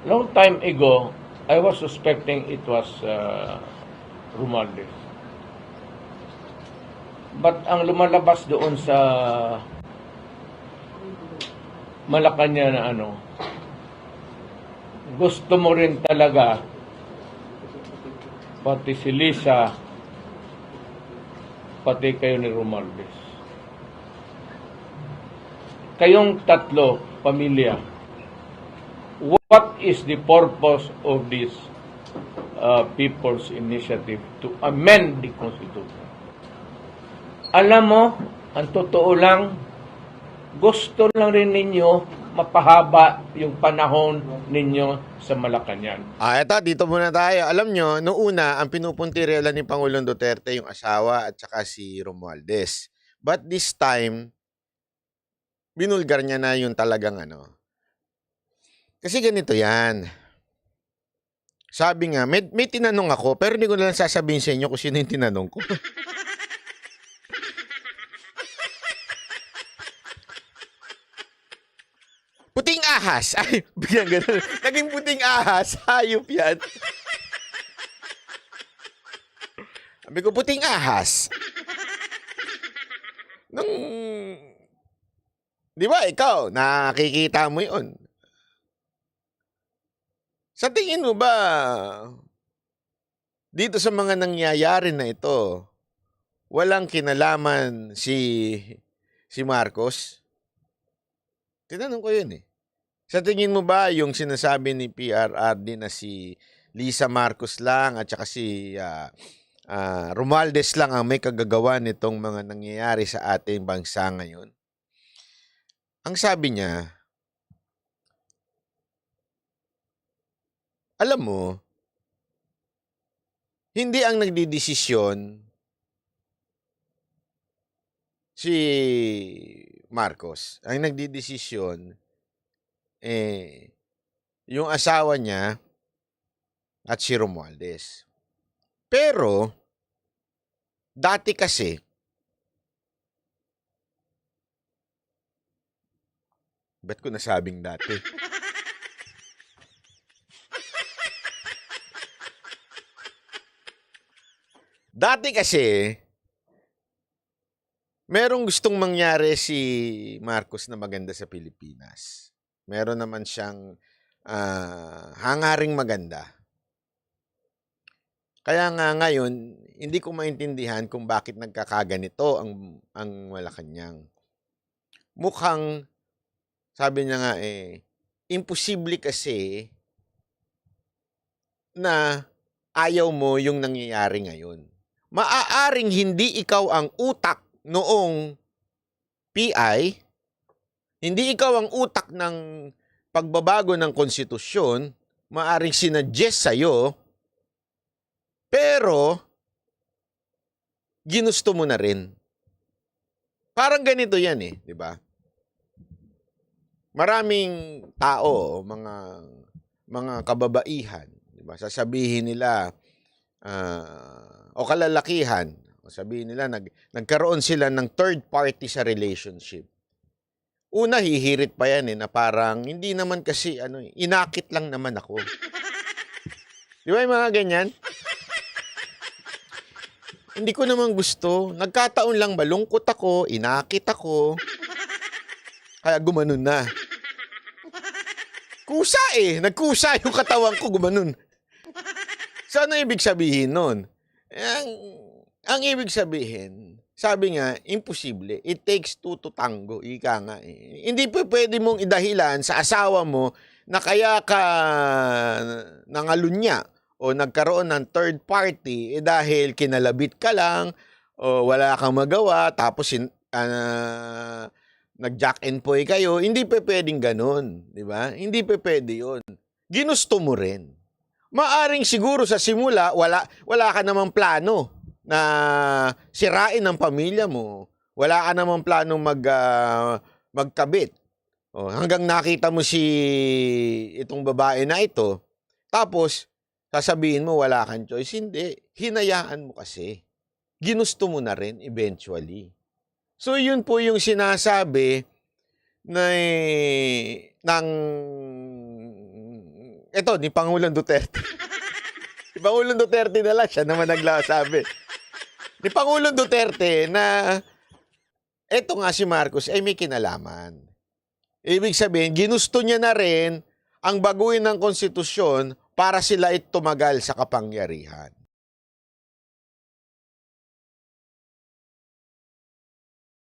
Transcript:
Long time ago, I was suspecting it was Romualdez. But ang lumalabas doon sa Malacanang na gusto mo rin talaga, pati si Lisa, pati kayo ni Romualdez. Kayong tatlo, pamilya, what is the purpose of this People's Initiative to amend the Constitution? Alam mo, ang totoo lang, gusto lang rin ninyo mapahaba yung panahon ninyo sa Malacanang. Eto, dito muna tayo. Alam nyo, noong una, ang pinupuntirela ni Pangulong Duterte yung asawa at saka si Romualdez. But this time, binulgar niya na yung talagang Kasi ganito yan. Sabi nga, may tinanong ako, pero hindi ko na lang sasabihin sa inyo kung sino yung tinanong ko. Puting ahas. Ay, bigyan ganun. Naging puting ahas. Hayop yan. Sabi ko, puting ahas. Di ba, ikaw, nakikita mo yun. Sa tingin mo ba, dito sa mga nangyayari na ito, walang kinalaman si Marcos? Tinanong ko yun eh. Sa tingin mo ba yung sinasabi ni PRRD na si Lisa Marcos lang at saka si Romualdez lang ang may kagagawa nitong mga nangyayari sa ating bansa ngayon? Ang sabi niya, alam mo, hindi ang nagdidesisyon si Marcos. Ang nagdidesisyon yung asawa niya at si Romualdez. Pero, dati kasi, ba't ko nasabing dati? Dati kasi, merong gustong mangyari si Marcos na maganda sa Pilipinas. Meron naman siyang hangaring maganda. Kaya nga ngayon, hindi ko maintindihan kung bakit nagkakaganito ang Malacanang. Mukhang, sabi niya nga imposible kasi na ayaw mo yung nangyayari ngayon. Maaaring hindi ikaw ang utak noong PI, hindi ikaw ang utak ng pagbabago ng konstitusyon, maaaring sinuggest sa'yo, pero ginusto mo na rin. Parang ganito yan di ba? Maraming tao, mga kababaihan, di ba? Sasabihin nila, o kalalakihan, sabihin nila, nagkaroon sila ng third party sa relationship. Una, hihirit pa yan na parang, hindi naman kasi, inakit lang naman ako. Di ba yung mga ganyan? Hindi ko naman gusto. Nagkataon lang malungkot ako, inakit ako. Kaya gumanon na. Kusa nagkusa yung katawan ko, gumanon. So, ano ibig sabihin nun? Ang ibig sabihin, sabi nga, imposible. It takes two to tango. Ika nga Hindi pwede mong idahilan sa asawa mo na kaya ka nangalunya o nagkaroon ng third party dahil kinalabit ka lang o wala kang magawa tapos nag-jack and poy kayo. Hindi pwedeng ganun. Di ba? Hindi pwede yun. Ginusto mo rin. Maaring siguro sa simula, wala ka namang plano na sirain ang pamilya mo. Wala ka namang plano magkabit. Hanggang nakita mo itong babae na ito. Tapos, sasabihin mo wala kang choice. Hindi. Hinayaan mo kasi. Ginusto mo na rin eventually. So, yun po yung sinasabi ng Ito, ni Pangulong Duterte. Ni Pangulong Duterte na lang, siya naman nagsabi. Ni Pangulong Duterte na eto nga si Marcos ay may kinalaman. Ibig sabihin, ginusto niya na rin ang baguhin ng konstitusyon para sila ay tumagal sa kapangyarihan.